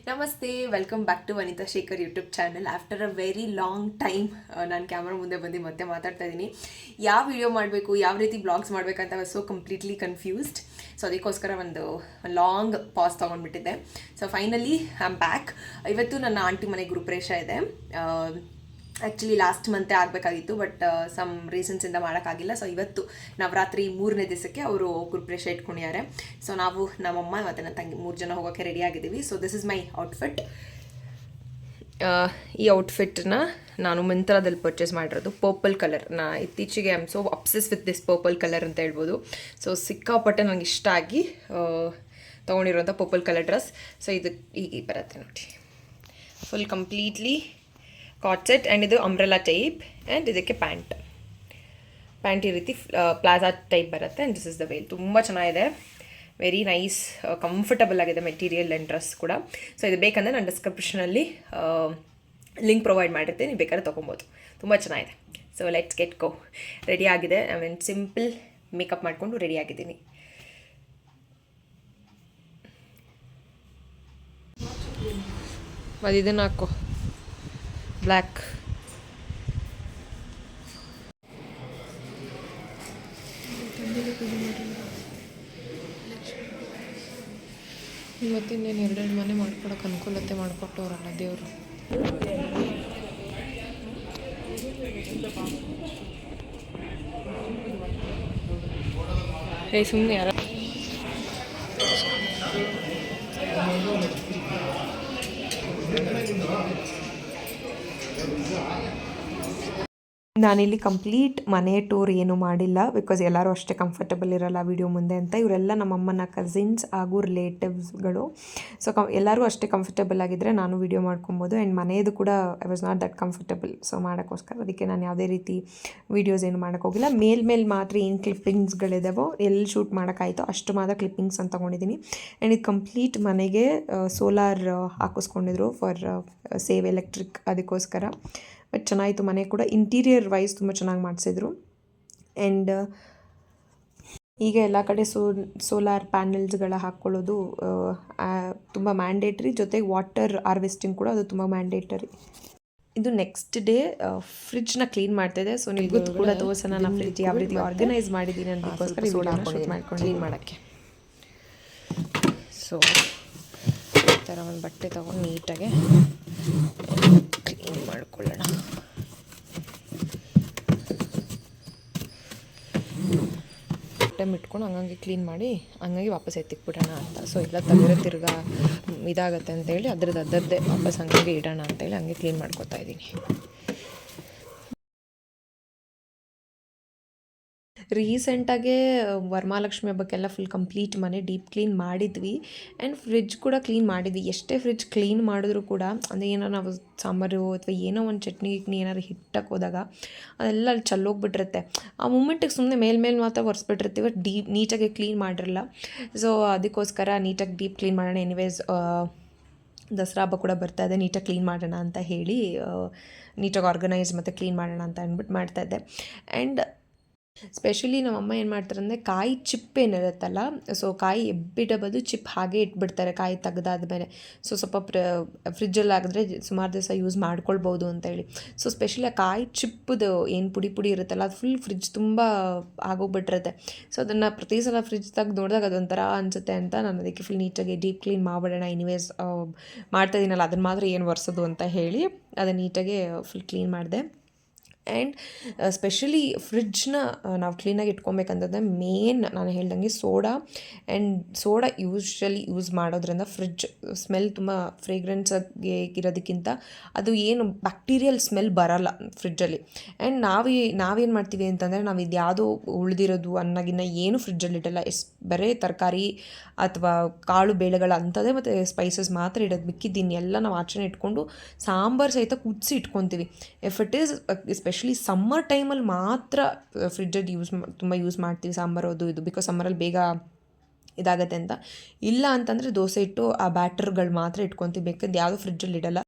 ನಮಸ್ತೆ, welcome back to Vanitha Shekhar YouTube channel. After a very long time ನಾನು camera ಮುಂದೆ ಬಂದು ಮತ್ತೆ ಮಾತಾಡ್ತಾ ಇದ್ದೀನಿ. ಯಾವ ವಿಡಿಯೋ ಮಾಡಬೇಕು, ಯಾವ ರೀತಿ ಬ್ಲಾಗ್ಸ್ ಮಾಡಬೇಕಂತ ಸೊ ಕಂಪ್ಲೀಟ್ಲಿ ಕನ್ಫ್ಯೂಸ್ಡ್. ಸೊ ಅದಕ್ಕೋಸ್ಕರ ಒಂದು ಲಾಂಗ್ ಪಾಸ್ ತೊಗೊಂಡ್ಬಿಟ್ಟಿದ್ದೆ. So finally I am back. ಇವತ್ತು ನನ್ನ ಆಂಟಿ ಮನೆ ಗೃಹಪ್ರವೇಶ ಇದೆ. ಆ್ಯಕ್ಚುಲಿ ಲಾಸ್ಟ್ ಮಂತೇ ಆಗಬೇಕಾಗಿತ್ತು, ಬಟ್ ಸಮ್ ರೀಸನ್ಸಿಂದ ಮಾಡೋಕ್ಕಾಗಿಲ್ಲ. ಸೊ ಇವತ್ತು ನವರಾತ್ರಿ 3ನೇ ದಿವಸಕ್ಕೆ ಅವರು ಗೃಹಪ್ರವೇಶ ಇಟ್ಕೊಂಡಿದ್ದಾರೆ. ಸೊ ನಾವು ನಮ್ಮಮ್ಮ ಮತ್ತು ನನ್ನ ತಂಗಿ 3 ಜನ ಹೋಗೋಕ್ಕೆ ರೆಡಿ ಆಗಿದ್ದೀವಿ. So this is my outfit. ಈ ಔಟ್ಫಿಟ್ನ ನಾನು ಮಿಂತ್ರಾದಲ್ಲಿ ಪರ್ಚೇಸ್ ಮಾಡಿರೋದು. ಪರ್ಪಲ್ ಕಲರ್, ಇತ್ತೀಚೆಗೆ I am so obsess with this purple colour ಅಂತ ಹೇಳ್ಬೋದು. ಸೊ ಸಿಕ್ಕಾಪಟ್ಟೆ ನನಗೆ ಇಷ್ಟ ಆಗಿ ತೊಗೊಂಡಿರೋಂಥ ಪರ್ಪಲ್ ಕಲರ್ ಡ್ರೆಸ್. ಸೊ ಇದು ಈಗ ಬರುತ್ತೆ ನೋಡಿ, ಫುಲ್ ಕಂಪ್ಲೀಟ್ಲಿ ಕಾಟ್ ಸೆಟ್. ಆ್ಯಂಡ್ ಇದು ಅಂಬ್ರೆಲಾ ಟೈಪ್. ಆ್ಯಂಡ್ ಇದಕ್ಕೆ ಪ್ಯಾಂಟ್ ಈ ರೀತಿ ಪ್ಲಾಜಾ ಟೈಪ್ ಬರುತ್ತೆ. And this is the veil. ತುಂಬ ಚೆನ್ನಾಗಿದೆ, ವೆರಿ ನೈಸ್, ಕಂಫರ್ಟಬಲ್ ಆಗಿದೆ ಮೆಟೀರಿಯಲ್ ಆ್ಯಂಡ್ ಡ್ರೆಸ್ ಕೂಡ. ಸೊ ಇದು ಬೇಕಂದರೆ ನಾನು ಡಿಸ್ಕ್ರಿಪ್ಷನಲ್ಲಿ ಲಿಂಕ್ ಪ್ರೊವೈಡ್ ಮಾಡಿರ್ತೀನಿ, ನೀವು ಬೇಕಾದ್ರೆ ತೊಗೊಬೋದು. ತುಂಬ ಚೆನ್ನಾಗಿದೆ. So let's get go. Ready ಆಗಿದೆ. ಐ ಮೀನ್ ಸಿಂಪಲ್ ಮೇಕಪ್ ಮಾಡಿಕೊಂಡು ರೆಡಿ ಆಗಿದ್ದೀನಿ. ಅದು ಇದನ್ನು ಹಾಕೋ, ಬ್ಲ್ಯಾಕ್. ಇವತ್ತಿನೇನು 2 ಮನೆ ಮಾಡ್ಕೊಡೋಕೆ ಅನುಕೂಲತೆ ಮಾಡಿಕೊಟ್ಟವ್ರಲ್ಲ ದೇವರು. ಸುಮ್ಮನೆ ಯಾರ ನಾನಿಲ್ಲಿ ಕಂಪ್ಲೀಟ್ ಮನೆ ಟೂರ್ ಏನು ಮಾಡಿಲ್ಲ, ಬಿಕಾಸ್ ಎಲ್ಲರೂ ಅಷ್ಟೇ ಕಂಫರ್ಟಬಲ್ ಇರೋಲ್ಲ ವಿಡಿಯೋ ಮುಂದೆ ಅಂತ. ಇವರೆಲ್ಲ ನಮ್ಮಮ್ಮನ ಕಸಿನ್ಸ್ ಹಾಗೂ ರಿಲೇಟಿವ್ಸ್ಗಳು. ಸೊ ಎಲ್ಲರೂ ಅಷ್ಟೇ ಕಂಫರ್ಟಬಲ್ ಆಗಿದ್ದರೆ ನಾನು ವಿಡಿಯೋ ಮಾಡ್ಕೊಬೋದು. ಆ್ಯಂಡ್ ಮನೆಯದು ಕೂಡ I was not that comfortable. So ಮಾಡೋಕ್ಕೋಸ್ಕರ ಅದಕ್ಕೆ ನಾನು ಯಾವುದೇ ರೀತಿ ವೀಡಿಯೋಸ್ ಏನು ಮಾಡೋಕ್ಕೋಗಿಲ್ಲ. ಮೇಲೆ ಮಾತ್ರ ಏನು ಕ್ಲಿಪ್ಪಿಂಗ್ಸ್ಗಳಿದಾವೋ ಎಲ್ಲಿ ಶೂಟ್ ಮಾಡೋಕ್ಕಾಯಿತೋ ಅಷ್ಟು ಮಾತ್ರ ಕ್ಲಿಪ್ಪಿಂಗ್ಸ್ ಅಂತ ತೊಗೊಂಡಿದ್ದೀನಿ. ಆ್ಯಂಡ್ ಇದು ಕಂಪ್ಲೀಟ್ ಮನೆಗೆ ಸೋಲಾರ್ ಹಾಕಿಸ್ಕೊಂಡಿದ್ರು ಫಾರ್ ಸೇವ್ ಎಲೆಕ್ಟ್ರಿಕ್, ಅದಕ್ಕೋಸ್ಕರ. ಬಟ್ ಚೆನ್ನಾಯಿತು ಮನೆ ಕೂಡ. ಇಂಟೀರಿಯರ್ ವೈಸ್ ತುಂಬ ಚೆನ್ನಾಗಿ ಮಾಡಿಸಿದ್ರು. ಆ್ಯಂಡ್ ಈಗ ಎಲ್ಲ ಕಡೆ ಸೋಲಾರ್ ಪ್ಯಾನೆಲ್ಸ್ಗಳ ಹಾಕ್ಕೊಳ್ಳೋದು ತುಂಬ ಮ್ಯಾಂಡೇಟ್ರಿ. ಜೊತೆಗೆ ವಾಟರ್ ಹಾರ್ವೆಸ್ಟಿಂಗ್ ಕೂಡ ಅದು ತುಂಬ ಮ್ಯಾಂಡೇಟರಿ. ಇದು ನೆಕ್ಸ್ಟ್ ಡೇ ಫ್ರಿಡ್ಜ್ನ ಕ್ಲೀನ್ ಮಾಡ್ತಾಯಿದೆ. ಸೊ ನೀವು ಕೂಡ ತೋರಿಸೋಣ ನಾನು ಫ್ರಿಡ್ಜ್ ಯಾವ ರೀತಿ ಆರ್ಗನೈಸ್ ಮಾಡಿದ್ದೀನಿ ಅದಕ್ಕೋಸ್ಕರ ಸೋಡಾ ಶೂಟ್ ಮಾಡ್ಕೊಂಡು ಕ್ಲೀನ್ ಮಾಡೋಕ್ಕೆ. ಸೊ ಈ ಥರ ಒಂದು ಬಟ್ಟೆ ತೊಗೊಂಡು ನೀಟಾಗೆ ಕ್ಲೀನ್ ಮಾಡ್ಕೊಳ್ಳೋಣ. ಟೈಮ್ ಇಟ್ಕೊಂಡು ಹಂಗಾಗಿ ಕ್ಲೀನ್ ಮಾಡಿ ಹಂಗಾಗಿ ವಾಪಸ್ ಎತ್ತಿಕ್ಬಿಡೋಣ ಅಂತ. ಸೊ ಇಲ್ಲ ತೆಗೆದ್ರೆ ತಿರ್ಗಾ ಇದಾಗತ್ತೆ ಅಂತೇಳಿ ಅದರದ್ದೇ ವಾಪಸ್ ಹಂಗಾಗಿ ಇಡೋಣ ಅಂತೇಳಿ ಹಂಗೆ ಕ್ಲೀನ್ ಮಾಡ್ಕೊತಾ ಇದ್ದೀನಿ. ರೀಸೆಂಟಾಗೆ ವರಮಹಾಲಕ್ಷ್ಮಿ ಹಬ್ಬಕ್ಕೆಲ್ಲ ಫುಲ್ ಕಂಪ್ಲೀಟ್ ಮನೆ ಡೀಪ್ ಕ್ಲೀನ್ ಮಾಡಿದ್ವಿ. ಆ್ಯಂಡ್ ಫ್ರಿಡ್ಜ್ ಕೂಡ ಕ್ಲೀನ್ ಮಾಡಿದ್ವಿ. ಎಷ್ಟೇ ಫ್ರಿಡ್ಜ್ ಕ್ಲೀನ್ ಮಾಡಿದ್ರೂ ಕೂಡ ಅಂದರೆ ಏನೋ ನಾವು ಸಾಂಬಾರು ಅಥವಾ ಏನೋ ಒಂದು ಚಟ್ನಿ ಏನಾದ್ರು ಹಿಟ್ಟಕ್ಕೆ ಹೋದಾಗ ಅದೆಲ್ಲ ಅಲ್ಲಿ ಚೆಲ್ಲೋಗ್ಬಿಟ್ಟಿರುತ್ತೆ. ಆ ಮೂಮೆಂಟಿಗೆ ಸುಮ್ಮನೆ ಮೇಲೆ ಮಾತ್ರ ಒರೆಸ್ಬಿಟ್ಟಿರ್ತೀವಿ, ನೀಟಾಗಿ ಕ್ಲೀನ್ ಮಾಡಿರಲ್ಲ. ಸೊ ಅದಕ್ಕೋಸ್ಕರ ನೀಟಾಗಿ ಡೀಪ್ ಕ್ಲೀನ್ ಮಾಡೋಣ. ಎನಿವೇಸ್ ದಸರಾ ಹಬ್ಬ ಕೂಡ ಬರ್ತಾಯಿದೆ, ನೀಟಾಗಿ ಕ್ಲೀನ್ ಮಾಡೋಣ ಅಂತ ಹೇಳಿ ನೀಟಾಗಿ ಆರ್ಗನೈಸ್ ಮತ್ತು ಕ್ಲೀನ್ ಮಾಡೋಣ ಅಂತ ಅಂದ್ಬಿಟ್ಟು ಮಾಡ್ತಾಯಿದ್ದೆ. ಆ್ಯಂಡ್ ಸ್ಪೆಷಲಿ ನಮ್ಮಮ್ಮ ಏನು ಮಾಡ್ತಾರೆ ಅಂದರೆ ಕಾಯಿ ಚಿಪ್ ಏನಿರುತ್ತಲ್ಲ, ಸೊ ಕಾಯಿ ಎಬ್ಬಿಡೋ ಬದಲು ಚಿಪ್ ಹಾಗೆ ಇಟ್ಬಿಡ್ತಾರೆ ಕಾಯಿ ತೆಗ್ದಾದ್ಮೇಲೆ. ಸೊ ಸ್ವಲ್ಪ ಫ್ರಿಜ್ಜಲ್ಲಿ ಆಗಿದ್ರೆ ಸುಮಾರು ದಿವಸ ಯೂಸ್ ಮಾಡ್ಕೊಳ್ಬೋದು ಅಂತೇಳಿ. ಸೊ ಸ್ಪೆಷಲಿ ಆ ಕಾಯಿ ಚಿಪ್ಪದು ಏನು ಪುಡಿ ಇರುತ್ತಲ್ಲ ಅದು ಫುಲ್ ಫ್ರಿಜ್ ತುಂಬ ಆಗೋಗ್ಬಿಟ್ಟಿರುತ್ತೆ. ಸೊ ಅದನ್ನು ಪ್ರತಿ ಸಲ ಫ್ರಿಜ್ ತೆಗ್ದು ನೋಡಿದಾಗ ಅದೊಂಥರ ಅನಿಸುತ್ತೆ ಅಂತ ನಾನು ಅದಕ್ಕೆ ಫುಲ್ ನೀಟಾಗಿ ಡೀಪ್ ಕ್ಲೀನ್ ಮಾಡಿಬಿಡೋಣ. ಎನಿವೇಸ್ ಮಾಡ್ತಾಯಿದ್ದೀನಲ್ಲ ಅದನ್ನು ಮಾತ್ರ ಏನು ಒರೆಸೋದು ಅಂತ ಹೇಳಿ ಅದನ್ನು ನೀಟಾಗಿ ಫುಲ್ ಕ್ಲೀನ್ ಮಾಡಿದೆ. ಆ್ಯಂಡ್ ಸ್ಪೆಷಲಿ ಫ್ರಿಡ್ಜ್ನ ನಾವು ಕ್ಲೀನಾಗಿ ಇಟ್ಕೊಬೇಕಂತಂದರೆ ಮೇನ್ ನಾನು ಹೇಳ್ದಂಗೆ soda. And soda usually use ಮಾಡೋದ್ರಿಂದ ಫ್ರಿಡ್ಜ್ ಸ್ಮೆಲ್ ತುಂಬ ಫ್ರೇಗ್ರೆನ್ಸಾಗಿ ಇರೋದಕ್ಕಿಂತ ಅದು ಏನು ಬ್ಯಾಕ್ಟೀರಿಯಲ್ ಸ್ಮೆಲ್ ಬರೋಲ್ಲ ಫ್ರಿಡ್ಜಲ್ಲಿ. ಆ್ಯಂಡ್ ನಾವೇನು ಮಾಡ್ತೀವಿ ಅಂತಂದರೆ ನಾವು ಇದು ಯಾವುದೋ ಉಳಿದಿರೋದು ಅನ್ನಗಿನ್ನ ಏನು ಫ್ರಿಡ್ಜಲ್ಲಿ ಇಡಲ್ಲ. ಬರೀ ತರಕಾರಿ ಅಥವಾ ಕಾಳು ಬೇಳೆಗಳ ಅಂಥದ್ದೇ ಮತ್ತು ಸ್ಪೈಸಸ್ ಮಾತ್ರ ಇಡೋದು. ಮಿಕ್ಕಿದ್ದನ್ನೆಲ್ಲ ನಾವು ಆಚೆನೇ ಇಟ್ಕೊಂಡು ಸಾಂಬಾರು ಸಹಿತ ಕುದಿಸಿ ಇಟ್ಕೊತೀವಿ. If it is especially summer ಟೈಮಲ್ಲಿ ಮಾತ್ರ ಫ್ರಿಡ್ಜಲ್ಲಿ ತುಂಬ ಯೂಸ್ ಮಾಡ್ತೀವಿ ಸಾಂಬಾರು ಅದು ಇದು, ಬಿಕಾಸ್ ಸಮ್ಮರಲ್ಲಿ ಬೇಗ ಇದಾಗತ್ತೆ ಅಂತ. ಇಲ್ಲ ಅಂತಂದರೆ ದೋಸೆ ಇಟ್ಟು ಆ ಬ್ಯಾಟರ್ಗಳು ಮಾತ್ರ ಇಟ್ಕೊತೀವಿ, ಬೇಕಾದ ಯಾವುದೋ ಫ್ರಿಡ್ಜಲ್ಲಿ ಇಡಲ್ಲ.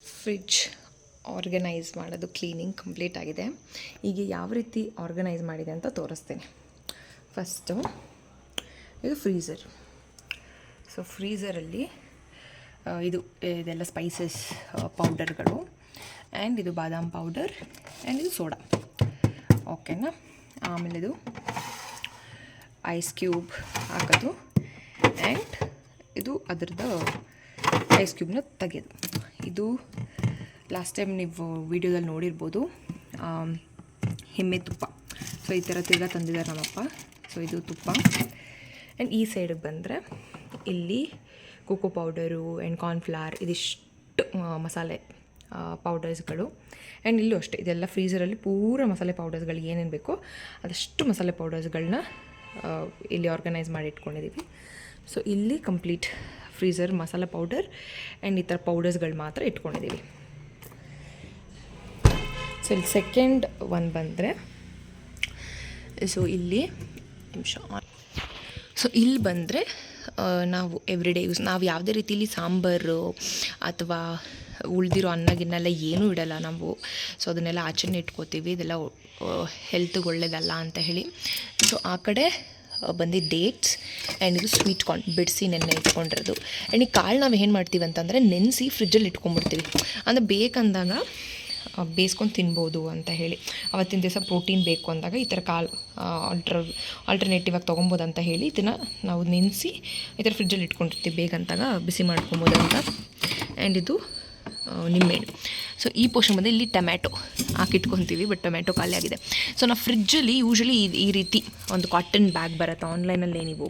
ಫ್ರಿಡ್ಜ್ ಆರ್ಗನೈಸ್ ಮಾಡೋದು ಕ್ಲೀನಿಂಗ್ ಕಂಪ್ಲೀಟ್ ಆಗಿದೆ. ಈಗ ಯಾವ ರೀತಿ ಆರ್ಗನೈಸ್ ಮಾಡಿದೆ ಅಂತ ತೋರಿಸ್ತೀನಿ. ಫಸ್ಟು ಇದು ಫ್ರೀಝರ್. ಸೊ ಫ್ರೀಝರಲ್ಲಿ ಇದೆಲ್ಲ ಸ್ಪೈಸಸ್ ಪೌಡರ್ಗಳು, ಆ್ಯಂಡ್ ಇದು ಬಾದಾಮ್ ಪೌಡರ್, ಆ್ಯಂಡ್ ಇದು ಸೋಡಾ. ಓಕೆನಾ. ಆಮೇಲೆ ಇದು ಐಸ್ ಕ್ಯೂಬ್ ಹಾಕೋದು, ಆ್ಯಂಡ್ ಇದು ಅದರದ್ದು ಐಸ್ ಕ್ಯೂಬ್ನ ತೆಗೆಯೋದು. ಇದು ಲಾಸ್ಟ್ ಟೈಮ್ ನೀವು ವಿಡಿಯೋದಲ್ಲಿ ನೋಡಿರ್ಬೋದು, ಎಮ್ಮೆ ತುಪ್ಪ. ಸೊ ಈ ಥರ ತಿರ್ಗಾ ತಂದಿದ್ದಾರೆ ನಮ್ಮಪ್ಪ. ಸೊ ಇದು ತುಪ್ಪ. ಆ್ಯಂಡ್ ಈ ಸೈಡಿಗೆ ಬಂದರೆ ಇಲ್ಲಿ ಕೋಕೋ ಪೌಡರು ಆ್ಯಂಡ್ ಕಾರ್ನ್ಫ್ಲವರ್, ಇದಿಷ್ಟು ಮಸಾಲೆ ಪೌಡರ್ಸ್ಗಳು. ಆ್ಯಂಡ್ ಇಲ್ಲೂ ಅಷ್ಟೇ, ಇದೆಲ್ಲ ಫ್ರೀಝರಲ್ಲಿ ಪೂರ ಮಸಾಲೆ ಪೌಡರ್ಸ್ಗಳು ಏನೇನು ಬೇಕೋ ಅದಷ್ಟು ಮಸಾಲೆ ಪೌಡರ್ಸ್ಗಳನ್ನ ಇಲ್ಲಿ ಆರ್ಗನೈಸ್ ಮಾಡಿ ಇಟ್ಕೊಂಡಿದ್ದೀವಿ. ಸೊ ಇಲ್ಲಿ ಕಂಪ್ಲೀಟ್ ಫ್ರೀಝರ್ ಮಸಾಲೆ ಪೌಡರ್ ಆ್ಯಂಡ್ ಈ ಥರ ಪೌಡರ್ಸ್ಗಳು ಮಾತ್ರ ಇಟ್ಕೊಂಡಿದ್ದೀವಿ. ಸೊ ಇಲ್ಲಿ ಸೆಕೆಂಡ್ ಒನ್ ಬಂದರೆ, ಸೊ ಇಲ್ಲಿ ನಿಮಿಷ. ಸೊ ಇಲ್ಲಿ ಬಂದರೆ ನಾವು ಎವ್ರಿಡೇ ಯೂಸ್, ನಾವು ಯಾವುದೇ ರೀತಿಯಲ್ಲಿ ಸಾಂಬಾರು ಅಥವಾ ಉಳಿದಿರೋ ಅನ್ನಗಿನ್ನೆಲ್ಲ ಏನೂ ಇಡಲ್ಲ ನಾವು. ಸೊ ಅದನ್ನೆಲ್ಲ ಆಚೆನೇ ಇಟ್ಕೋತೀವಿ, ಇದೆಲ್ಲ ಹೆಲ್ತ್ಗೆ ಒಳ್ಳೆಯದಲ್ಲ ಅಂತ ಹೇಳಿ. ಸೊ ಆ ಕಡೆ ಬಂದು ಡೇಟ್ಸ್ ಆ್ಯಂಡ್ ಇದು ಸ್ವೀಟ್ ಕಾರ್ನ್ ಬಿಡಿಸಿ ನೆನ್ನೆ ಇಟ್ಕೊಂಡಿರೋದು. ಆ್ಯಂಡ್ ಈ ಕಾಳು ನಾವು ಏನು ಮಾಡ್ತೀವಿ ಅಂತಂದರೆ ನೆನೆಸಿ ಫ್ರಿಜ್ಜಲ್ಲಿ ಇಟ್ಕೊಂಡ್ಬಿಡ್ತೀವಿ. ಅಂದರೆ ಬೇಕಂದಾಗ ಬೇಯಿಸ್ಕೊಂಡು ತಿನ್ಬೋದು ಅಂತ ಹೇಳಿ. ಅವತ್ತಿನ ದಿವಸ ಪ್ರೋಟೀನ್ ಬೇಕು ಅಂದಾಗ ಈ ಥರ ಕಾಳು ಆಲ್ಟರ್ನೇಟಿವ್ ಆಗಿ ತೊಗೊಬೋದು ಅಂತ ಹೇಳಿ ಇದನ್ನು ನಾವು ನೆನೆಸಿ ಈ ಥರ ಫ್ರಿಜ್ಜಲ್ಲಿ ಇಟ್ಕೊಂಡಿರ್ತೀವಿ, ಬೇಗಂತಾಗ ಬಿಸಿ ಮಾಡ್ಕೊಬೋದು ಅಂತ. ಆ್ಯಂಡ್ ಇದು ನಿಂಬೆಹಣ್ಣು. ಸೊ ಈ ಪೋರ್ಷನ್ ಬಂದು ಇಲ್ಲಿ ಟೊಮ್ಯಾಟೊ ಹಾಕಿಟ್ಕೊತೀವಿ, ಬಟ್ ಟೊಮ್ಯಾಟೊ ಖಾಲಿ ಆಗಿದೆ. ಸೊ ನಾವು ಫ್ರಿಜ್ಜಲ್ಲಿ ಯೂಶ್ವಲಿ ಈ ರೀತಿ ಒಂದು ಕಾಟನ್ ಬ್ಯಾಗ್ ಬರುತ್ತೆ, ಆನ್ಲೈನಲ್ಲೇ ನೀವು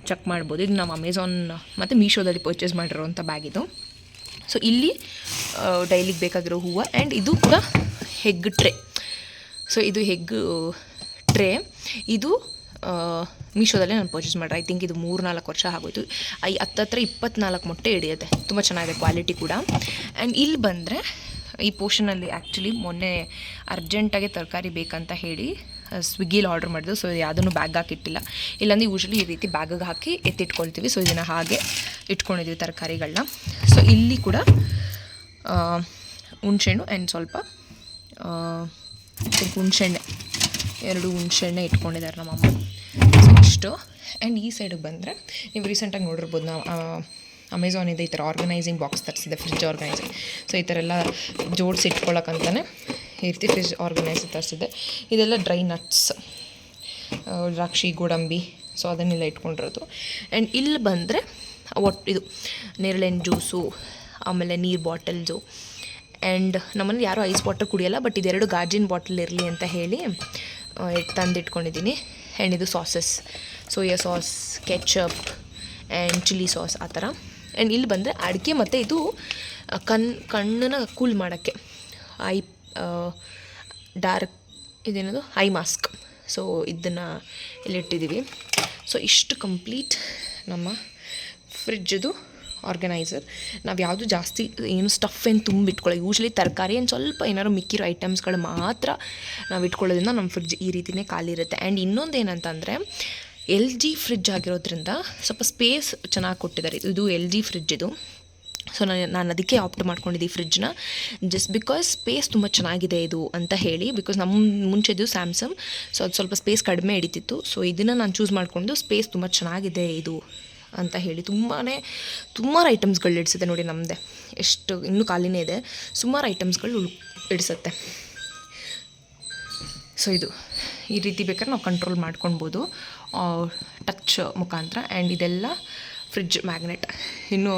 ಚೆಕ್ ಮಾಡ್ಬೋದು. ಇದು ನಾವು ಅಮೆಝಾನ್ ಮತ್ತು ಮೀಶೋದಲ್ಲಿ ಪರ್ಚೇಸ್ ಮಾಡಿರೋವಂಥ ಬ್ಯಾಗ್ ಇದು. ಸೊ ಇಲ್ಲಿ ಡೈಲಿಗೆ ಬೇಕಾಗಿರೋ ಹೂವು, ಆ್ಯಂಡ್ ಇದು ಕೂಡ ಹೆಗ್ ಟ್ರೇ. ಸೊ ಇದು ಹೆಗ್ ಟ್ರೇ, ಇದು ಮೀಶೋದಲ್ಲೇ ನಾನು ಪರ್ಚೇಸ್ ಮಾಡಿದೆ. ಐ ಥಿಂಕ್ ಇದು 3-4 ವರ್ಷ ಆಗೋಯ್ತು. ಹತ್ತತ್ರ 24 ಮೊಟ್ಟೆ ಹಿಡಿಯುತ್ತೆ, ತುಂಬ ಚೆನ್ನಾಗಿದೆ ಕ್ವಾಲಿಟಿ ಕೂಡ. ಆ್ಯಂಡ್ ಇಲ್ಲಿ ಬಂದರೆ ಈ ಪೋರ್ಷನಲ್ಲಿ ಆ್ಯಕ್ಚುಲಿ ಮೊನ್ನೆ ಅರ್ಜೆಂಟಾಗಿ ತರಕಾರಿ ಬೇಕಂತ ಹೇಳಿ ಸ್ವಿಗ್ಗಿಲಿ ಆರ್ಡ್ರ್ ಮಾಡಿದ್ದು. ಸೊ ಯಾವುದನ್ನು ಬ್ಯಾಗ್ ಹಾಕಿಟ್ಟಿಲ್ಲ, ಇಲ್ಲಾಂದರೆ ಯೂಶ್ವಲಿ ಈ ರೀತಿ ಬ್ಯಾಗಿಗೆ ಹಾಕಿ ಎತ್ತಿಟ್ಕೊಳ್ತೀವಿ. ಸೊ ಇದನ್ನು ಹಾಗೆ ಇಟ್ಕೊಂಡಿದ್ದೀವಿ ತರಕಾರಿಗಳನ್ನ. ಸೊ ಇಲ್ಲಿ ಕೂಡ ಹುಣಸೆಹಣ್ಣು ಆ್ಯಂಡ್ ಸ್ವಲ್ಪ ಹುಣಸೆಣ್ಣೆ, 2 ಹುಣಸೆಣ್ಣೆ ಇಟ್ಕೊಂಡಿದ್ದಾರೆ ನಮ್ಮಮ್ಮ. ಸೊ ಇಷ್ಟು. ಆ್ಯಂಡ್ ಈ ಸೈಡಿಗೆ ಬಂದರೆ ನೀವು ರೀಸೆಂಟಾಗಿ ನೋಡಿರ್ಬೋದು, ನಾವು ಅಮೆಝಾನಿಂದ ಈ ಥರ ಆರ್ಗನೈಸಿಂಗ್ ಬಾಕ್ಸ್ ತರಿಸಿದೆ, ಫ್ರಿಡ್ಜ್ ಆರ್ಗನೈಸಿಂಗ್. ಸೊ ಈ ಥರ ಎಲ್ಲ ಜೋಡಿಸಿ ಇಟ್ಕೊಳ್ಳೋಕ್ಕಂತಲೇ ಈ ರೀತಿ ಫ್ರಿಡ್ಜ್ ಆರ್ಗನೈಸ್ ತರಿಸಿದೆ. ಇದೆಲ್ಲ ಡ್ರೈ ನಟ್ಸ್, ದ್ರಾಕ್ಷಿ, ಗೋಡಂಬಿ, ಸೊ ಅದನ್ನೆಲ್ಲ ಇಟ್ಕೊಂಡಿರೋದು. ಆ್ಯಂಡ್ ಇಲ್ಲಿ ಬಂದರೆ ಇದು ನೇರಳೆಹಣ್ಣು ಜ್ಯೂಸು, ಆಮೇಲೆ ನೀರು ಬಾಟಲ್ಸು. ಆ್ಯಂಡ್ ನಮ್ಮಲ್ಲಿ ಯಾರೂ ಐಸ್ ವಾಟರ್ ಕುಡಿಯೋಲ್ಲ, ಬಟ್ ಇದೆರಡು ಗಾಜಿನ ಬಾಟಲ್ ಇರಲಿ ಅಂತ ಹೇಳಿ ತಂದಿಟ್ಕೊಂಡಿದ್ದೀನಿ. ಆ್ಯಂಡ್ ಇದು sauces, soya sauce, ketchup and chilli sauce ಆ ಥರ. ಆ್ಯಂಡ್ ಇಲ್ಲಿ ಬಂದರೆ ಅಡಿಕೆ ಮತ್ತು ಇದು ಕಣ್ಣನ್ನು ಕೂಲ್ ಮಾಡೋಕ್ಕೆ ಡಾರ್ಕ್ ಇದೇನದು ಐ ಮಾಸ್ಕ್. ಸೊ ಇದನ್ನು ಇಲ್ಲಿಟ್ಟಿದ್ದೀವಿ. ಸೊ ಇಷ್ಟು ಕಂಪ್ಲೀಟ್ ನಮ್ಮ ಫ್ರಿಡ್ಜದು ಆರ್ಗನೈಸರ್. ನಾವು ಯಾವುದು ಜಾಸ್ತಿ ಏನು ಸ್ಟಫ್ ಏನು ತುಂಬಿಟ್ಕೊಳ್ಳೋ, ಯೂಶ್ವಲಿ ತರಕಾರಿ ಏನು ಸ್ವಲ್ಪ ಏನಾದ್ರು ಮಿಕ್ಕಿರೋ ಐಟಮ್ಸ್ಗಳು ಮಾತ್ರ ನಾವು ಇಟ್ಕೊಳ್ಳೋದ್ರಿಂದ ನಮ್ಮ ಫ್ರಿಡ್ಜ್ ಈ ರೀತಿಯೇ ಖಾಲಿ ಇರುತ್ತೆ. ಆ್ಯಂಡ್ ಇನ್ನೊಂದು ಏನಂತಂದರೆ LG ಫ್ರಿಡ್ಜ್ ಆಗಿರೋದ್ರಿಂದ ಸ್ವಲ್ಪ ಸ್ಪೇಸ್ ಚೆನ್ನಾಗಿ ಕೊಟ್ಟಿದ್ದಾರೆ. ಇದು LG ಫ್ರಿಡ್ಜ್ ಇದು. ಸೊ ನಾನು ಅದಕ್ಕೆ ಆಪ್ಟ್ ಮಾಡ್ಕೊಂಡಿದ್ದೆ ಈ ಫ್ರಿಡ್ಜ್ನ, ಜಸ್ಟ್ ಬಿಕಾಸ್ ಸ್ಪೇಸ್ ತುಂಬ ಚೆನ್ನಾಗಿದೆ ಇದು ಅಂತ ಹೇಳಿ. ಬಿಕಾಸ್ ನಮ್ಮ ಮುಂಚೆದು ಸ್ಯಾಮ್ಸಂಗ್, ಸೊ ಅದು ಸ್ವಲ್ಪ ಸ್ಪೇಸ್ ಕಡಿಮೆ ಹಿಡಿತಿತ್ತು. ಸೊ ಇದನ್ನು ನಾನು ಚೂಸ್ ಮಾಡಿಕೊಂಡು ಸ್ಪೇಸ್ ತುಂಬ ಚೆನ್ನಾಗಿದೆ ಇದು ಅಂತ ಹೇಳಿ. ಸುಮಾರು ಐಟಮ್ಸ್ಗಳು ಇಡಿಸುತ್ತೆ ನೋಡಿ, ನಮ್ಮದೇ ಎಷ್ಟು ಇನ್ನೂ ಖಾಲಿನೇ ಇದೆ, ಸುಮಾರು ಐಟಮ್ಸ್ಗಳು ಇಡಿಸುತ್ತೆ. ಸೊ ಇದು ಈ ರೀತಿ ಬೇಕಾದ್ರೆ ನಾವು ಕಂಟ್ರೋಲ್ ಮಾಡ್ಕೊಳ್ಬೋದು ಟಚ್ ಮುಖಾಂತರ. ಆ್ಯಂಡ್ ಇದೆಲ್ಲ ಫ್ರಿಡ್ಜ್ ಮ್ಯಾಗ್ನೆಟ್, ಇನ್ನೂ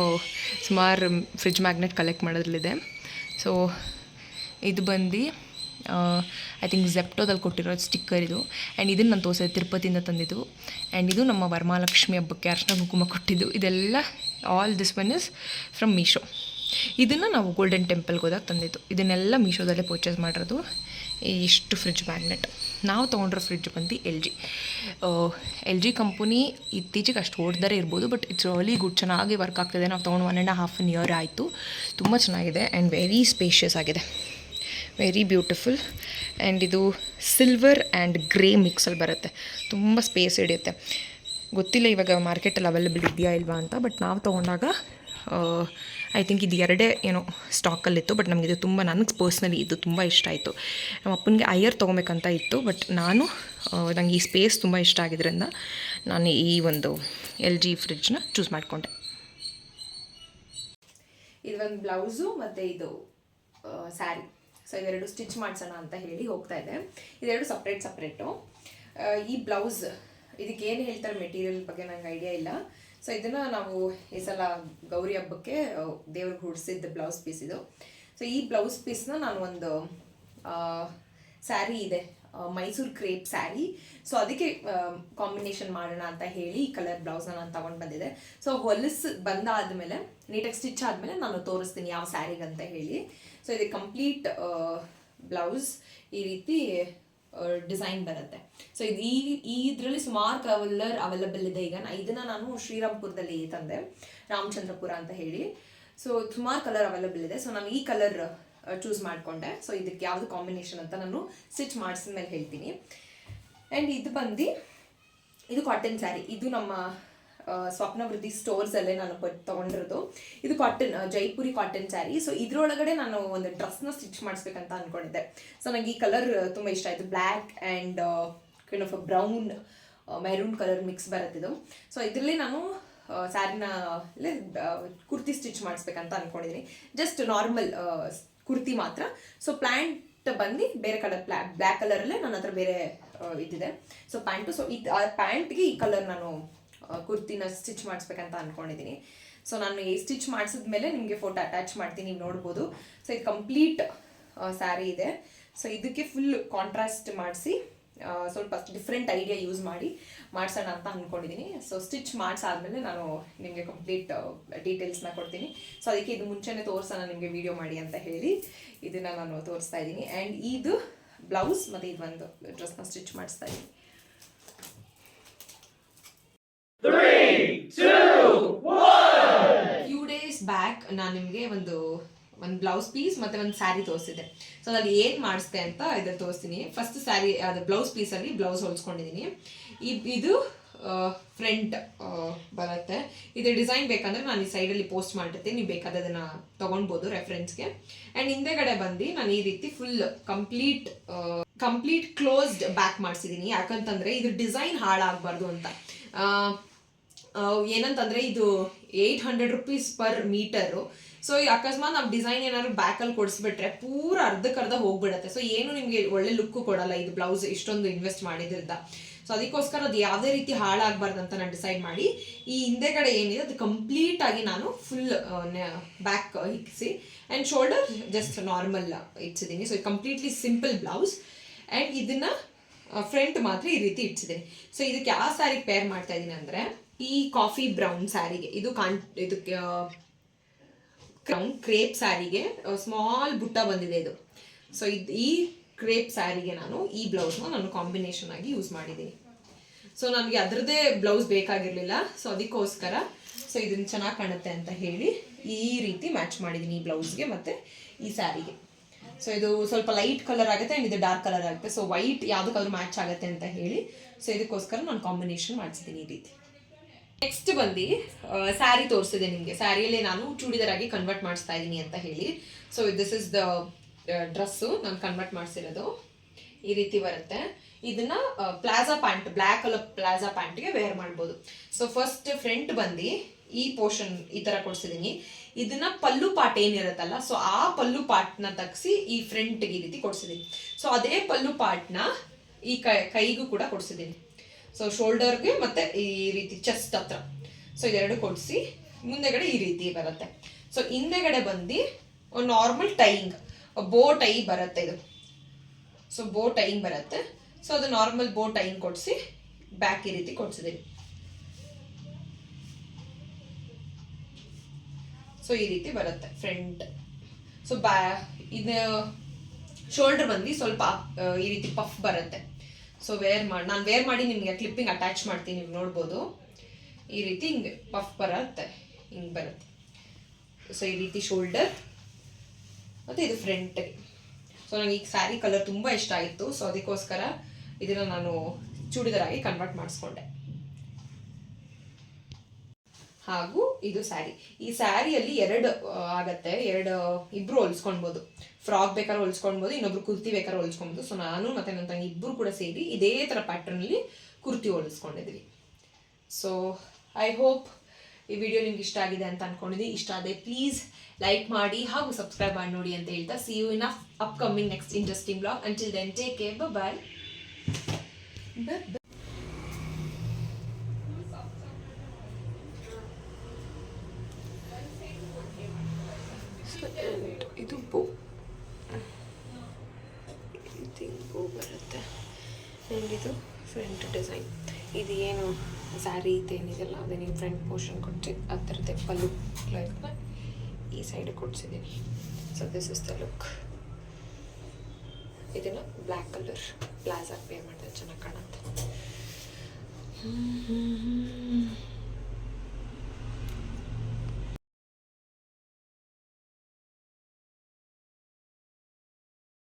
ಸುಮಾರು ಫ್ರಿಡ್ಜ್ ಮ್ಯಾಗ್ನೆಟ್ ಕಲೆಕ್ಟ್ ಮಾಡೋದ್ರಲ್ಲಿದೆ. ಸೊ ಇದು ಬಂದು ಐ ಥಿಂಕ್ ಝೆಪ್ಟೋದಲ್ಲಿ ಕೊಟ್ಟಿರೋ ಸ್ಟಿಕ್ಕರ್ ಇದು. ಆ್ಯಂಡ್ ಇದನ್ನು ನಾನು ತೋರಿಸಿದೆ, ತಿರುಪತಿಯಿಂದ ತಂದಿದ್ದು. ಆ್ಯಂಡ್ ಇದು ನಮ್ಮ ವರಮಹಾಲಕ್ಷ್ಮಿ ಹಬ್ಬಕ್ಕೆ ಅರ್ಶಿನ ಕುಂಕುಮ ಕೊಟ್ಟಿದ್ದು. ಇದೆಲ್ಲ all this one is from Meesho. ಇದನ್ನು ನಾವು ಗೋಲ್ಡನ್ ಟೆಂಪಲ್ಗೆ ಹೋದಾಗ ತಂದಿದ್ದು. ಇದನ್ನೆಲ್ಲ ಮೀಶೋದಲ್ಲೇ ಪರ್ಚೇಸ್ ಮಾಡಿರೋದು. ಇಷ್ಟು ಫ್ರಿಡ್ಜ್ ಮ್ಯಾಗ್ನೆಟ್. ನಾವು ತೊಗೊಂಡಿರೋ ಫ್ರಿಡ್ಜ್ ಬಂದು LG ಕಂಪನಿ. ಇತ್ತೀಚೆಗೆ ಅಷ್ಟು ಓಡ್ದರೆ ಇರ್ಬೋದು, ಬಟ್ ಇಟ್ಸ್ ರಿಯಲಿ ಗುಡ್, ಚೆನ್ನಾಗಿ ವರ್ಕ್ ಆಗ್ತಿದೆ. ನಾವು ತೊಗೊಂಡು 1.5 year ಆಯಿತು. ತುಂಬ ಚೆನ್ನಾಗಿದೆ ಆ್ಯಂಡ್ ವೆರಿ ಸ್ಪೇಷಿಯಸ್ ಆಗಿದೆ, ವೆರಿ ಬ್ಯೂಟಿಫುಲ್. ಆ್ಯಂಡ್ ಇದು ಸಿಲ್ವರ್ ಆ್ಯಂಡ್ ಗ್ರೇ ಮಿಕ್ಸಲ್ಲಿ ಬರುತ್ತೆ, ತುಂಬ ಸ್ಪೇಸ್ ಹಿಡಿಯುತ್ತೆ. ಗೊತ್ತಿಲ್ಲ ಇವಾಗ ಮಾರ್ಕೆಟಲ್ಲಿ ಅವೈಲೇಬಲ್ ಇದೆಯಾ ಇಲ್ವಾ ಅಂತ, ಬಟ್ ನಾವು ತೊಗೊಂಡಾಗ ಐ ಥಿಂಕ್ ಇದು 2 ಏನೋ ಸ್ಟಾಕಲ್ಲಿತ್ತು. ಬಟ್ ನಮಗಿದು ನನಗೆ ಪರ್ಸ್ನಲಿ ಇದು ತುಂಬ ಇಷ್ಟ ಆಯಿತು. ನಮ್ಮ ಅಪ್ಪನಿಗೆ ಐಯರ್ ತೊಗೊಬೇಕಂತ ಇತ್ತು, ಬಟ್ ನನಗೆ ಈ ಸ್ಪೇಸ್ ತುಂಬ ಇಷ್ಟ ಆಗಿದ್ದರಿಂದ ನಾನು ಈ ಒಂದು LG ಫ್ರಿಡ್ಜ್ನ ಚೂಸ್ ಮಾಡಿಕೊಂಡೆ. ಇದೊಂದು ಬ್ಲೌಸು ಮತ್ತು ಇದು ಸ್ಯಾರಿ. ಸೊ ಇವೆರಡು ಸ್ಟಿಚ್ ಮಾಡಿಸೋಣ ಅಂತ ಹೇಳಿ ಹೋಗ್ತಾ ಇದೆ. ಇದೆರಡು ಸಪ್ರೇಟು. ಈ ಬ್ಲೌಸ್ ಇದಕ್ಕೆ ಏನು ಹೇಳ್ತಾರೆ ಮೆಟೀರಿಯಲ್ ಬಗ್ಗೆ ನಂಗೆ ಐಡಿಯಾ ಇಲ್ಲ. ಸೊ ಇದನ್ನು ನಾವು ಈ ಸಲ ಗೌರಿ ಹಬ್ಬಕ್ಕೆ ದೇವ್ರಿಗೆ ಹುಡ್ಸಿದ್ದ ಬ್ಲೌಸ್ ಪೀಸ್ ಇದು. ಸೊ ಈ ಬ್ಲೌಸ್ ಪೀಸ್ನ ನಾನು ಒಂದು ಸ್ಯಾರಿ ಇದೆ, ಮೈಸೂರು ಕ್ರೇಪ್ ಸ್ಯಾರಿ. ಸೊ ಅದಕ್ಕೆ ಕಾಂಬಿನೇಷನ್ ಮಾಡೋಣ ಅಂತ ಹೇಳಿ ಈ ಕಲರ್ ಬ್ಲೌಸ್ನ ನಾನು ತಗೊಂಡು ಬಂದಿದ್ದೆ. ಸೊ ಹೊಲಿಸಿ ಬಂದಾದಮೇಲೆ ನೀಟಾಗಿ ಸ್ಟಿಚ್ ಆದಮೇಲೆ ನಾನು ತೋರಿಸ್ತೀನಿ ಯಾವ ಸ್ಯಾರಿಗೆ ಅಂತ ಹೇಳಿ. ಸೊ ಇದು ಕಂಪ್ಲೀಟ್ ಬ್ಲೌಸ್ ಈ ರೀತಿ ಡಿಸೈನ್ ಬರುತ್ತೆ. ಸೊ ಇದು ಇದರಲ್ಲಿ ಸುಮಾರು ಕಲರ್ ಅವೈಲಬಲ್ ಇದೆ. ಈಗ ಇದನ್ನು ನಾನು ಶ್ರೀರಾಮ್ಪುರದಲ್ಲಿ ತಂದೆ, ರಾಮಚಂದ್ರಪುರ ಅಂತ ಹೇಳಿ. ಸೊ ಸುಮಾರು ಕಲರ್ ಅವೈಲಬಲ್ ಇದೆ. ಸೊ ನಾನು ಈ ಕಲರ್ ಚೂಸ್ ಮಾಡಿಕೊಂಡೆ. ಸೊ ಇದಕ್ಕೆ ಯಾವುದು ಕಾಂಬಿನೇಷನ್ ಅಂತ ನಾನು ಸ್ಟಿಚ್ ಮಾಡಿಸಿದ ಮೇಲೆ ಹೇಳ್ತೀನಿ. ಆ್ಯಂಡ್ ಇದು ಕಾಟನ್ ಸ್ಯಾರಿ. ಇದು ನಮ್ಮ ಸ್ವಪ್ನವೃದ್ಧಿ ಸ್ಟೋರ್ಸಲ್ಲೇ ನಾನು ತೊಗೊಂಡಿರೋದು. ಇದು cotton, Jaipuri cotton sari. So ಇದರೊಳಗಡೆ ನಾನು ಒಂದು ಡ್ರೆಸ್ನ ಸ್ಟಿಚ್ ಮಾಡಿಸ್ಬೇಕಂತ ಅಂದ್ಕೊಂಡಿದ್ದೆ. ಸೊ ನನಗೆ ಈ ಕಲರ್ ತುಂಬ ಇಷ್ಟ ಆಯಿತು. Black and kind of brown maroon colour mix ಬರುತ್ತಿದ್ದು. ಸೊ ಇದರಲ್ಲಿ ನಾನು ಸ್ಯಾರಿನ ಕುರ್ತಿ ಸ್ಟಿಚ್ ಮಾಡಿಸ್ಬೇಕಂತ ಅಂದ್ಕೊಂಡಿದ್ದೀನಿ. ಜಸ್ಟ್ ನಾರ್ಮಲ್ ಕುರ್ತಿ ಮಾತ್ರ. ಸೊ ಪ್ಯಾಂಟ್ ಬಂದು ಬೇರೆ ಕಲರ್ ಬ್ಲ್ಯಾಕ್ ಕಲರಲ್ಲೇ ನನ್ನ ಹತ್ರ ಬೇರೆ ಇದಿದೆ. So pant. ಸೊ ಇದು ಪ್ಯಾಂಟ್ಗೆ ಈ ಕಲರ್ ನಾನು ಕುರ್ತಿನ ಸ್ಟಿಚ್ ಮಾಡಿಸ್ಬೇಕಂತ ಅಂದ್ಕೊಂಡಿದ್ದೀನಿ. ಸೊ ನಾನು ಈ ಸ್ಟಿಚ್ ಮಾಡಿಸಿದ್ಮೇಲೆ ನಿಮಗೆ ಫೋಟೋ ಅಟ್ಯಾಚ್ ಮಾಡ್ತೀನಿ, ನೀವು ನೋಡ್ಬೋದು. ಸೊ ಇದು ಕಂಪ್ಲೀಟ್ ಸ್ಯಾರಿ ಇದೆ. ಸೊ ಇದಕ್ಕೆ ಫುಲ್ ಕಾಂಟ್ರಾಸ್ಟ್ ಮಾಡಿಸಿ ಸ್ವಲ್ಪ ಡಿಫ್ರೆಂಟ್ ಐಡಿಯಾ ಯೂಸ್ ಮಾಡಿಸೋಣ ಅಂತ ಅಂದ್ಕೊಂಡಿದ್ದೀನಿ. ಸೊ ಸ್ಟಿಚ್ ಮಾಡಿಸಾದ್ಮೇಲೆ ನಾನು ನಿಮಗೆ ಕಂಪ್ಲೀಟ್ ಡೀಟೇಲ್ಸ್ನ ಕೊಡ್ತೀನಿ. ಸೊ ಅದಕ್ಕೆ ಇದು ಮುಂಚೆನೇ ತೋರಿಸೋಣ ನಿಮಗೆ ವಿಡಿಯೋ ಮಾಡಿ ಅಂತ ಹೇಳಿ ಇದನ್ನು ನಾನು ತೋರಿಸ್ತಾ ಇದ್ದೀನಿ. ಆ್ಯಂಡ್ ಇದು ಬ್ಲೌಸ್ ಮತ್ತು ಇದು ಒಂದು ಡ್ರೆಸ್ನ ಸ್ಟಿಚ್ ಮಾಡಿಸ್ತಾ ಇದ್ದೀನಿ. 3, 2, 1. ಫ್ಯೂ ಡೇಸ್ ಬ್ಯಾಕ್ ನಾನು ನಿಮಗೆ ಒಂದು ಬ್ಲೌಸ್ ಪೀಸ್ ಮತ್ತು ಒಂದು ಸ್ಯಾರಿ ತೋರಿಸಿದ್ದೆ. ಸೊ ಅದ್ರಲ್ಲಿ ಏನು ಮಾಡಿಸ್ದೆ ಅಂತ ಇದ್ರಲ್ಲಿ ತೋರಿಸ್ತೀನಿ. ಫಸ್ಟ್ ಸ್ಯಾರಿ ಅದು ಬ್ಲೌಸ್ ಪೀಸಲ್ಲಿ ಬ್ಲೌಸ್ ಹೊಲ್ಸ್ಕೊಂಡಿದ್ದೀನಿ. ಇದು ಫ್ರಂಟ್ ಬರುತ್ತೆ. ಇದು ಡಿಸೈನ್ ಬೇಕಂದರೆ ನಾನು ಈ ಸೈಡಲ್ಲಿ ಪೋಸ್ಟ್ ಮಾಡಿರ್ತೀನಿ, ನೀವು ಬೇಕಾದ್ರೆ ಅದನ್ನು ತೊಗೊಳ್ಬೋದು ರೆಫರೆನ್ಸ್ಗೆ. ಆ್ಯಂಡ್ ಹಿಂದೆಗಡೆ ಬಂದು ನಾನು ಈ ರೀತಿ ಫುಲ್ ಕಂಪ್ಲೀಟ್ ಕ್ಲೋಸ್ಡ್ ಬ್ಯಾಕ್ ಮಾಡಿಸಿದ್ದೀನಿ. ಯಾಕಂತಂದರೆ ಇದು ಡಿಸೈನ್ ಹಾಳಾಗಬಾರ್ದು ಅಂತ. ಏನಂತಂದರೆ ಇದು 800 rupees per ಮೀಟರು. ಸೊ ಅಕಸ್ಮಾತ್ ನಾವು ಡಿಸೈನ್ ಏನಾದ್ರು ಬ್ಯಾಕಲ್ಲಿ ಕೊಡಿಸ್ಬಿಟ್ರೆ ಪೂರ ಅರ್ಧಕ್ಕರ್ಧ ಹೋಗ್ಬಿಡುತ್ತೆ. ಸೊ ಏನು ನಿಮಗೆ ಒಳ್ಳೆ ಲುಕ್ಕು ಕೊಡಲ್ಲ ಇದು ಬ್ಲೌಸ್ ಇಷ್ಟೊಂದು ಇನ್ವೆಸ್ಟ್ ಮಾಡಿದ್ರಿಂದ. ಸೊ ಅದಕ್ಕೋಸ್ಕರ ಅದು ಯಾವುದೇ ರೀತಿ ಹಾಳಾಗಬಾರ್ದು ಅಂತ ನಾನು ಡಿಸೈಡ್ ಮಾಡಿ ಈ ಹಿಂದೆಗಡೆ ಏನಿದೆ ಅದು ಕಂಪ್ಲೀಟಾಗಿ ನಾನು ಫುಲ್ ಬ್ಯಾಕ್ ಇಕ್ಕಿಸಿ ಆ್ಯಂಡ್ ಶೋಲ್ಡರ್ ಜಸ್ಟ್ ನಾರ್ಮಲ್ ಇಡ್ಸಿದ್ದೀನಿ. So completely simple blouse. And ಇದನ್ನು ಫ್ರಂಟ್ ಮಾತ್ರ ಈ ರೀತಿ ಇಡ್ಸಿದ್ದೀನಿ. ಸೊ ಇದಕ್ಕೆ ಯಾವ ಸ್ಯಾರಿಗೆ ಪೇರ್ ಮಾಡ್ತಾ ಇದ್ದೀನಿ ಅಂದರೆ ಈ ಕಾಫಿ ಬ್ರೌನ್ ಸ್ಯಾರಿಗೆ, ಇದಕ್ಕೆ ಕ್ರೇಪ್ ಸ್ಯಾರಿಗೆ ಸ್ಮಾಲ್ ಬುಟ್ಟ ಬಂದಿದೆ ಇದು. ಸೊ ಈ ಕ್ರೇಪ್ ಸ್ಯಾರಿಗೆ ಈ ಬ್ಲೌಸ್ನ ನಾನು ಕಾಂಬಿನೇಷನ್ ಆಗಿ ಯೂಸ್ ಮಾಡಿದ್ದೀನಿ. ಸೊ ನನಗೆ ಅದರದ್ದೇ ಬ್ಲೌಸ್ ಬೇಕಾಗಿರಲಿಲ್ಲ. ಸೊ ಅದಕ್ಕೋಸ್ಕರ ಸೊ ಇದನ್ನು ಚೆನ್ನಾಗಿ ಕಾಣುತ್ತೆ ಅಂತ ಹೇಳಿ ಈ ರೀತಿ ಮ್ಯಾಚ್ ಮಾಡಿದ್ದೀನಿ ಈ ಬ್ಲೌಸ್ಗೆ ಮತ್ತು ಈ ಸ್ಯಾರಿಗೆ. ಸೊ ಇದು ಸ್ವಲ್ಪ ಲೈಟ್ ಕಲರ್ ಆಗುತ್ತೆ ಆ್ಯಂಡ್ ಇದು ಡಾರ್ಕ್ ಕಲರ್ ಆಗುತ್ತೆ. ಸೊ ವೈಟ್ ಯಾವುದಕ್ಕಾದ್ರೂ ಮ್ಯಾಚ್ ಆಗುತ್ತೆ ಅಂತ ಹೇಳಿ ಸೊ ಇದಕ್ಕೋಸ್ಕರ ನಾನು ಕಾಂಬಿನೇಷನ್ ಮಾಡಿಸಿದ್ದೀನಿ ಈ ರೀತಿ. ನೆಕ್ಸ್ಟ್ ಬಂದು ಸ್ಯಾರಿ ತೋರಿಸಿದೆ ನಿಮಗೆ. ಸ್ಯಾರಿಯಲ್ಲಿ ನಾನು ಚೂಡಿದಾರ್ ಆಗಿ ಕನ್ವರ್ಟ್ ಮಾಡಿಸ್ತಾ ಇದ್ದೀನಿ ಅಂತ ಹೇಳಿ. So this is the dress ನಾನು ಕನ್ವರ್ಟ್ ಮಾಡಿಸಿರೋದು. ಈ ರೀತಿ ಬರುತ್ತೆ. ಇದನ್ನ palazzo pant, black colour palazzo ಪ್ಯಾಂಟ್ಗೆ ವೇರ್ ಮಾಡ್ಬೋದು. ಸೊ ಫಸ್ಟ್ ಫ್ರಂಟ್ ಬಂದು ಈ ಪೋರ್ಷನ್ ಈ ಥರ ಕೊಡಿಸಿದ್ದೀನಿ. ಇದನ್ನ ಪಲ್ಲು ಪಾಟ್ ಏನಿರುತ್ತಲ್ಲ, ಸೊ ಆ ಪಲ್ಲು ಪಾಟ್ನ ತೆಗ್ಸಿ ಈ ಫ್ರಂಟ್ಗೆ ಈ ರೀತಿ ಕೊಡಿಸಿದ್ದೀನಿ. ಸೊ ಅದೇ ಪಲ್ಲು ಪಾಟ್ನ ಈ ಕೈಗೂ ಕೂಡ ಕೊಡಿಸಿದ್ದೀನಿ. ಸೊ ಶೋಲ್ಡರ್ಗೆ ಮತ್ತು ಈ ರೀತಿ ಚೆಸ್ಟ್ ಹತ್ರ. ಸೊ ಇದೆರಡು ಕೊಡಿಸಿ ಮುಂದೆಗಡೆ ಈ ರೀತಿ ಬರುತ್ತೆ. ಸೊ ಹಿಂದೆಗಡೆ ಬಂದು ನಾರ್ಮಲ್ ಟೈಯಿಂಗ್, ಬೋ ಟೈ ಬರುತ್ತೆ ಇದು. ಸೊ ಬೋ ಟೈಯಿಂಗ್ ಬರುತ್ತೆ. ಸೊ ಅದು ನಾರ್ಮಲ್ ಬೋ ಟೈಯಿಂಗ್ ಕೊಡಿಸಿ ಬ್ಯಾಕ್ ಈ ರೀತಿ ಕೊಡಿಸಿದ್ದೀನಿ. ಸೊ ಈ ರೀತಿ ಬರುತ್ತೆ ಫ್ರಂಟ್. ಸೊ ಇದು ಶೋಲ್ಡರ್ ಬಂದು ಸ್ವಲ್ಪ ಈ ರೀತಿ ಪಫ್ ಬರುತ್ತೆ. ಸೊ ನಾನು ವೇರ್ ಮಾಡಿ ನಿಮಗೆ ಕ್ಲಿಪ್ಪಿಂಗ್ ಅಟ್ಯಾಚ್ ಮಾಡ್ತೀನಿ, ನೀವು ನೋಡ್ಬೋದು. ಈ ರೀತಿ ಹಿಂಗೆ ಪಫ್ ಬರುತ್ತೆ, ಹಿಂಗೆ ಬರುತ್ತೆ. ಸೊ ಈ ರೀತಿ ಶೋಲ್ಡರ್ ಮತ್ತು ಇದು ಫ್ರಂಟ್ಗೆ. ಸೊ ನನಗೆ ಈ ಸ್ಯಾರಿ ಕಲರ್ ತುಂಬ ಇಷ್ಟ ಆಯಿತು. ಸೊ ಅದಕ್ಕೋಸ್ಕರ ಇದನ್ನು ನಾನು ಚೂಡಿದಾರಾಗಿ ಕನ್ವರ್ಟ್ ಮಾಡಿಸ್ಕೊಂಡೆ. ಹಾಗೂ ಇದು ಸ್ಯಾರಿ. ಈ ಸ್ಯಾರಿಯಲ್ಲಿ ಎರಡು ಆಗತ್ತೆ, ಇಬ್ಬರು ಹೊಲಿಸ್ಕೊಳ್ಬೋದು. ಫ್ರಾಕ್ ಬೇಕಾದ್ರೆ ಹೊಲಿಸ್ಕೊಳ್ಬೋದು, ಇನ್ನೊಬ್ರು ಕುರ್ತಿ ಬೇಕಾದ್ರೆ ಹೊಲಿಸ್ಕೊಳ್ಬೋದು. ಸೊ ನಾನು ಮತ್ತು ನನ್ನ ತಂಗಿ ಇಬ್ಬರು ಕೂಡ ಸೇರಿ ಇದೇ ಥರ ಪ್ಯಾಟ್ರನಲ್ಲಿ ಕುರ್ತಿ ಹೊಲಿಸ್ಕೊಂಡಿದ್ವಿ. ಸೊ ಐ ಹೋಪ್ ಈ ವಿಡಿಯೋ ನಿಮ್ಗೆ ಇಷ್ಟ ಆಗಿದೆ ಅಂತ ಅನ್ಕೊಂಡಿದ್ದೀನಿ. ಇಷ್ಟ ಆದರೆ ಪ್ಲೀಸ್ ಲೈಕ್ ಮಾಡಿ ಹಾಗೂ ಸಬ್ಸ್ಕ್ರೈಬ್ ಮಾಡಿ ನೋಡಿ ಅಂತ ಹೇಳ್ತಾ see you in upcoming next interesting blog. Until then take care, bye. ಇದು ಬೋ ಬರುತ್ತೆ ಆ್ಯಂಡ್ ಇದು ಫ್ರಂಟ್ ಡಿಸೈನ್. ಇದು ಏನು ಸ್ಯಾರಿ ಇದೇನಿದೆಲ್ಲ ಅದೇ ನೀವು ಫ್ರಂಟ್ ಪೋರ್ಷನ್ ಕೊಡ್ಸಿ ಆ ಥರದ್ದೇ ಪಲ್ಲು ಲೈಕ್ ಈ ಸೈಡ್ ಕೊಡ್ಸಿದ್ದೀನಿ. So this is the look. ಇದನ್ನು ಬ್ಲ್ಯಾಕ್ ಕಲರ್ ಪ್ಲಾಜಾಗೆ ಪೇ ಮಾಡಿದೆ, ಚೆನ್ನಾಗಿ ಕಾಣುತ್ತೆ.